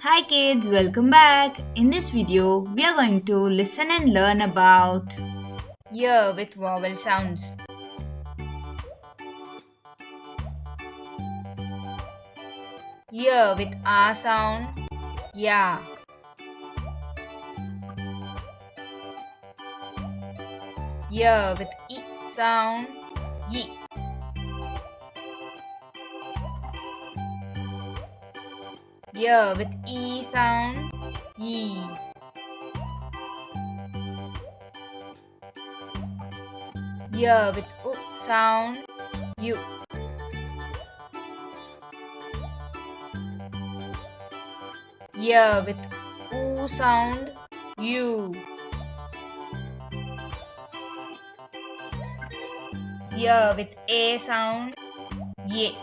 Hi kids, welcome back. In this video, we are going to listen and learn about year with vowel sounds. Year with a sound, ya. Year with e sound, ye. Year with e sound, ye. Year with u sound, you. Year with oo sound, you. Year with a sound, ye.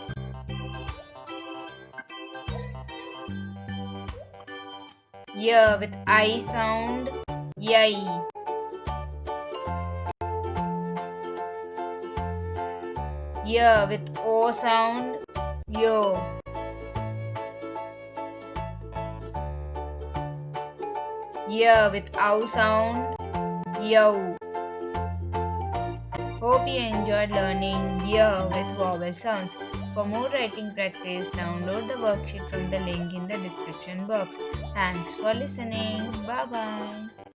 Year with I sound, yai. Year with O sound, yo. Year with ow sound, yo. Hope you enjoyed learning year with vowel sounds. For more writing practice, download the worksheet from the link in the description box. Thanks for listening. Bye bye.